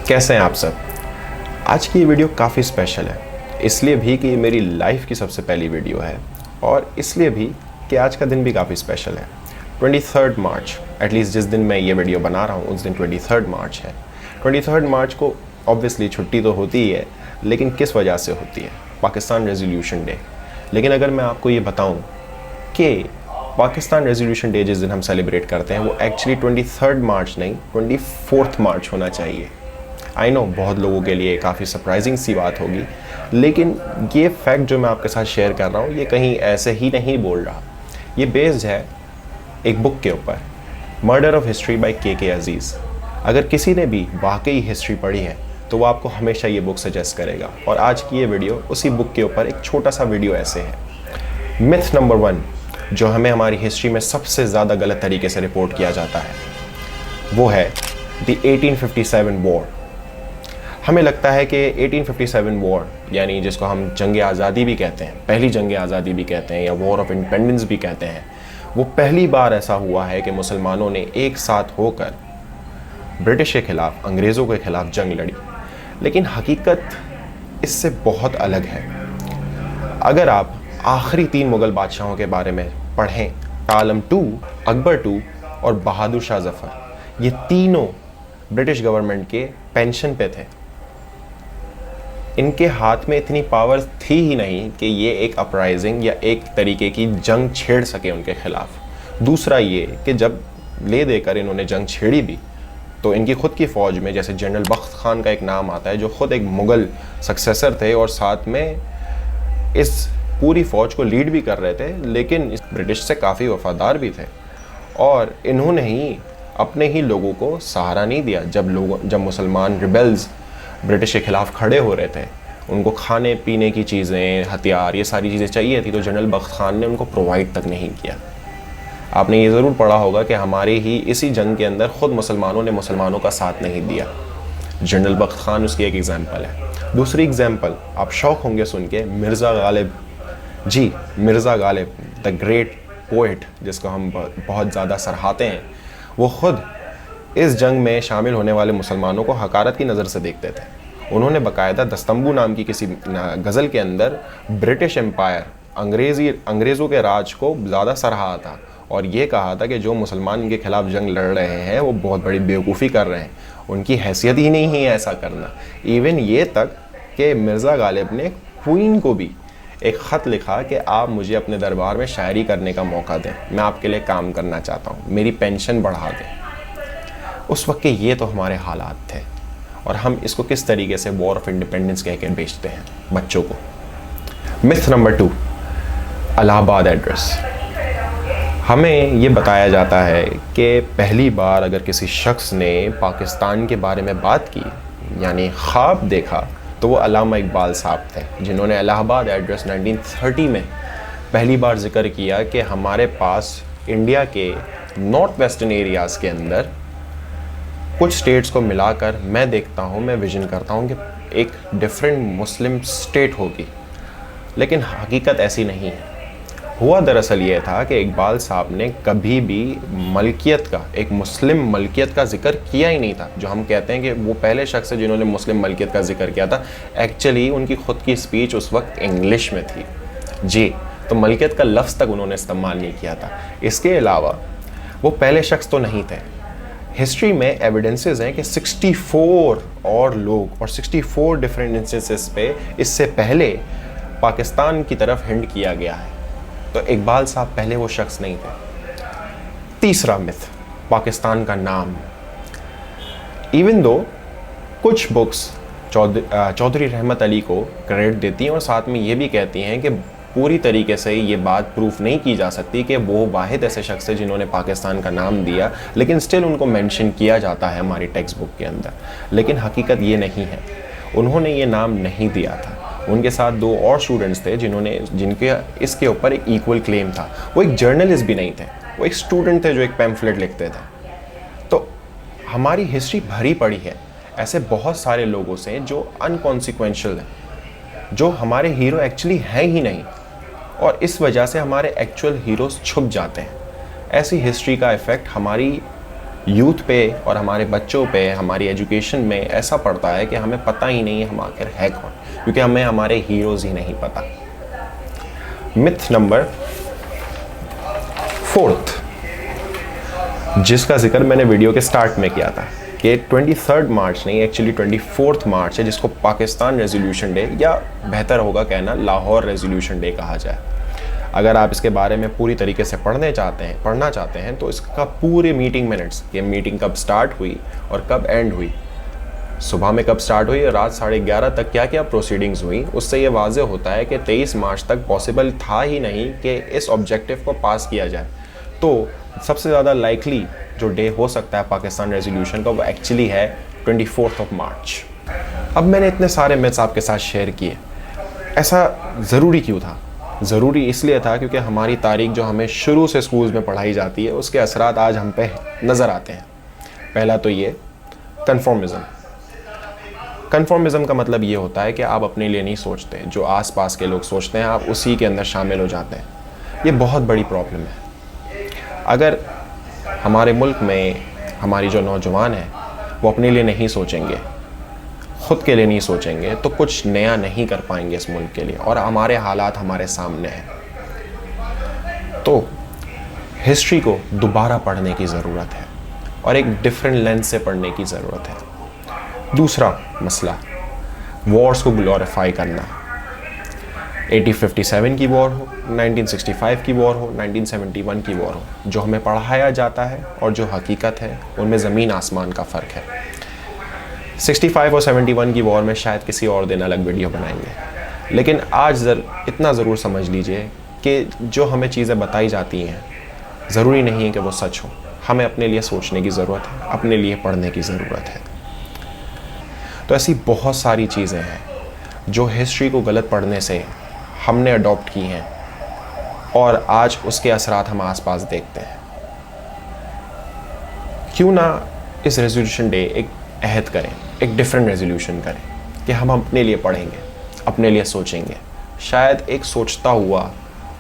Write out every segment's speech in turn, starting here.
कैसे हैं आप सब। आज की ये वीडियो काफ़ी स्पेशल है, इसलिए भी कि ये मेरी लाइफ की सबसे पहली वीडियो है और इसलिए भी कि आज का दिन भी काफ़ी स्पेशल है। 23 मार्च, एटलीस्ट जिस दिन मैं ये वीडियो बना रहा हूँ उस दिन 23 मार्च है। 23 मार्च को ऑब्वियसली छुट्टी तो होती ही है, लेकिन किस वजह से होती है? Pakistan resolution day. लेकिन अगर मैं आपको ये बताऊँ कि पाकिस्तान रेजोल्यूशन डे जिस दिन हम सेलिब्रेट करते हैं वो एक्चुअली 23 मार्च नहीं 24 मार्च होना चाहिए। आई नो बहुत लोगों के लिए काफ़ी सरप्राइजिंग सी बात होगी, लेकिन ये फैक्ट जो मैं आपके साथ शेयर कर रहा हूँ ये कहीं ऐसे ही नहीं बोल रहा। ये बेस्ड है एक बुक के ऊपर, मर्डर ऑफ हिस्ट्री बाय के अजीज़। अगर किसी ने भी वाकई हिस्ट्री पढ़ी है तो वो आपको हमेशा ये बुक सजेस्ट करेगा, और आज की ये वीडियो उसी बुक के ऊपर एक छोटा सा वीडियो ऐसे है। मिथ नंबर 1 जो हमें हमारी हिस्ट्री में सबसे ज़्यादा गलत तरीके से रिपोर्ट किया जाता है वो है द 1857 वॉर। हमें लगता है कि 1857 वॉर यानी जिसको हम जंग आज़ादी भी कहते हैं, पहली जंग आज़ादी भी कहते हैं या वॉर ऑफ इंडिपेंडेंस भी कहते हैं, वो पहली बार ऐसा हुआ है कि मुसलमानों ने एक साथ होकर ब्रिटिश के ख़िलाफ़, अंग्रेज़ों के ख़िलाफ़ जंग लड़ी। लेकिन हकीकत इससे बहुत अलग है। अगर आप आखिरी 3 मुग़ल बादशाहों के बारे में पढ़ें, आलम II, अकबर II और बहादुर शाह ज़फ़र, ये तीनों ब्रिटिश गवर्नमेंट के पेंशन पे थे। इनके हाथ में इतनी पावर थी ही नहीं कि ये एक अपराइजिंग या एक तरीके की जंग छेड़ सके उनके ख़िलाफ़। दूसरा ये कि जब ले देकर इन्होंने जंग छेड़ी भी तो इनकी ख़ुद की फ़ौज में जैसे जनरल बख्त खान का एक नाम आता है जो ख़ुद एक मुग़ल सक्सेसर थे और साथ में इस पूरी फ़ौज को लीड भी कर रहे थे, लेकिन इस ब्रिटिश से काफ़ी वफ़ादार भी थे। और इन्होंने ही अपने ही लोगों को सहारा नहीं दिया। जब मुसलमान रिबेल्स ब्रिटिश के ख़िलाफ़ खड़े हो रहे थे, उनको खाने पीने की चीज़ें, हथियार, ये सारी चीज़ें चाहिए थी, तो जनरल बख्त खान ने उनको प्रोवाइड तक नहीं किया। आपने ये ज़रूर पढ़ा होगा कि हमारे ही इसी जंग के अंदर ख़ुद मुसलमानों ने मुसलमानों का साथ नहीं दिया। जनरल बख्त खान उसकी एक एग्ज़ाम्पल है। दूसरी एग्ज़ाम्पल आप शौक़ होंगे सुन के, Mirza Ghalib ji, Mirza Ghalib the great poet जिसको हम बहुत ज़्यादा सराहते हैं, वो ख़ुद इस जंग में शामिल होने वाले मुसलमानों को हकारत की नज़र से देखते थे। उन्होंने बाकायदा दस्तंबू नाम की किसी गज़ल के अंदर ब्रिटिश एम्पायर, अंग्रेज़ों के राज को ज़्यादा सराहा था और ये कहा था कि जो मुसलमान इनके ख़िलाफ़ जंग लड़ रहे हैं वो बहुत बड़ी बेवकूफ़ी कर रहे हैं, उनकी हैसियत ही नहीं है ऐसा करना। इवन ये तक कि मिर्ज़ा गालिब ने क्वीन को भी एक ख़त लिखा कि आप मुझे अपने दरबार में शायरी करने का मौका दें, मैं आपके लिए काम करना चाहता हूँ, मेरी पेंशन बढ़ा दें। उस वक्त के ये तो हमारे हालात थे और हम इसको किस तरीके से वॉर ऑफ इंडिपेंडेंस कह के बेचते हैं बच्चों को। Myth number 2, Allahabad address. हमें ये बताया जाता है कि पहली बार अगर किसी शख्स ने पाकिस्तान के बारे में बात की यानी ख्वाब देखा तो वो अल्लामा इकबाल साहब थे, जिन्होंने इलाहाबाद एड्रेस 1930 में पहली बार जिक्र किया कि हमारे पास इंडिया के नॉर्थ वेस्टर्न एरियाज़ के अंदर कुछ स्टेट्स को मिलाकर मैं देखता हूँ, मैं विजन करता हूँ कि एक डिफरेंट मुस्लिम स्टेट होगी। लेकिन हकीकत ऐसी नहीं है। हुआ दरअसल ये था कि इकबाल साहब ने कभी भी मलकियत का, एक मुस्लिम मलकियत का जिक्र किया ही नहीं था। जो हम कहते हैं कि वो पहले शख्स है जिन्होंने मुस्लिम मलकियत का जिक्र किया था, एक्चुअली उनकी ख़ुद की स्पीच उस वक्त इंग्लिश में थी जी, तो मलकियत का लफ्ज़ तक उन्होंने इस्तेमाल नहीं किया था। इसके अलावा वो पहले शख्स तो नहीं थे। हिस्ट्री में एविडेंसेस हैं कि 64 और लोग और 64 डिफरेंट इंस्टेंसेस पे इससे पहले पाकिस्तान की तरफ हिंट किया गया है, तो इकबाल साहब पहले वो शख्स नहीं थे। तीसरा मिथ, पाकिस्तान का नाम। इवन दो कुछ बुक्स चौधरी रहमत अली को क्रेडिट देती हैं और साथ में ये भी कहती हैं कि पूरी तरीके से ये बात प्रूफ नहीं की जा सकती कि वो वाहिद ऐसे शख्स है जिन्होंने पाकिस्तान का नाम दिया, लेकिन स्टिल उनको मेंशन किया जाता है हमारी टेक्स्ट बुक के अंदर। लेकिन हकीकत ये नहीं है, उन्होंने ये नाम नहीं दिया था। उनके साथ 2 और स्टूडेंट्स थे जिनके इसके ऊपर एक इक्वल क्लेम था। वो एक जर्नलिस्ट भी नहीं थे, वो एक स्टूडेंट थे जो एक पैम्फलेट लिखते थे। तो हमारी हिस्ट्री भरी पड़ी है ऐसे बहुत सारे लोगों से जो अनकॉन्सिक्वेंशियल हैं, जो हमारे हीरो एक्चुअली हैं ही नहीं, और इस वजह से हमारे एक्चुअल हीरोज़ छुप जाते हैं। ऐसी हिस्ट्री का इफ़ेक्ट हमारी यूथ पे और हमारे बच्चों पे, हमारी एजुकेशन में ऐसा पड़ता है कि हमें पता ही नहीं है हम आखिर है कौन, क्योंकि हमें हमारे हीरोज़ ही नहीं पता। मिथ नंबर 4, जिसका जिक्र मैंने वीडियो के स्टार्ट में किया था कि 23 मार्च नहीं, एक्चुअली 24 मार्च है, जिसको पाकिस्तान रेजोल्यूशन डे, या बेहतर होगा कहना लाहौर रेजोल्यूशन डे कहा जाए। अगर आप इसके बारे में पूरी तरीके से पढ़ना चाहते हैं तो इसका पूरे मीटिंग मिनट्स, ये मीटिंग कब स्टार्ट हुई और कब एंड हुई, सुबह में कब स्टार्ट हुई और रात 11:30 तक क्या क्या प्रोसीडिंग्स हुई, उससे ये वाज़े होता है कि 23 मार्च तक पॉसिबल था ही नहीं कि इस ऑब्जेक्टिव को पास किया जाए। तो सबसे ज़्यादा लाइकली जो डे हो सकता है पाकिस्तान रेजोल्यूशन का, वो एक्चुअली है 24 मार्च। अब मैंने इतने सारे मिथ्स आपके साथ शेयर किए, ऐसा ज़रूरी क्यों था? ज़रूरी इसलिए था क्योंकि हमारी तारीख जो हमें शुरू से स्कूल्स में पढ़ाई जाती है, उसके असरात आज हम पे नज़र आते हैं। पहला तो ये कन्फॉर्मिज़म। कन्फॉर्मिज़म का मतलब ये होता है कि आप अपने लिए नहीं सोचते, जो आसपास के लोग सोचते हैं आप उसी के अंदर शामिल हो जाते हैं। ये बहुत बड़ी प्रॉब्लम है। अगर हमारे मुल्क में हमारी जो नौजवान हैं वो अपने लिए नहीं सोचेंगे, ख़ुद के लिए नहीं सोचेंगे, तो कुछ नया नहीं कर पाएंगे इस मुल्क के लिए, और हमारे हालात हमारे सामने हैं। तो हिस्ट्री को दोबारा पढ़ने की ज़रूरत है और एक डिफरेंट लेंस से पढ़ने की ज़रूरत है। दूसरा मसला, वॉर्स को ग्लोरीफाई करना। 1857 की वॉर हो, 1965 की वॉर हो, 1971 की वॉर हो, जो हमें पढ़ाया जाता है और जो हकीकत है उनमें ज़मीन आसमान का फ़र्क है। 65 और 71 की वॉर में शायद किसी और दिन अलग वीडियो बनाएंगे, लेकिन आज इतना ज़रूर समझ लीजिए कि जो हमें चीज़ें बताई जाती हैं ज़रूरी नहीं है कि वो सच हो। हमें अपने लिए सोचने की ज़रूरत है, अपने लिए पढ़ने की ज़रूरत है। तो ऐसी बहुत सारी चीज़ें हैं जो हिस्ट्री को गलत पढ़ने से हमने अडॉप्ट की हैं और आज उसके असरात हम आसपास देखते हैं। क्यों ना इस रेजोल्यूशन डे एक अहद करें, एक डिफरेंट रेजोल्यूशन करें कि हम अपने लिए पढ़ेंगे, अपने लिए सोचेंगे। शायद एक सोचता हुआ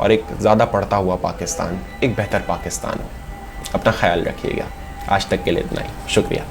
और एक ज़्यादा पढ़ता हुआ पाकिस्तान एक बेहतर पाकिस्तान हो। अपना ख्याल रखिएगा। आज तक के लिए इतना ही, शुक्रिया।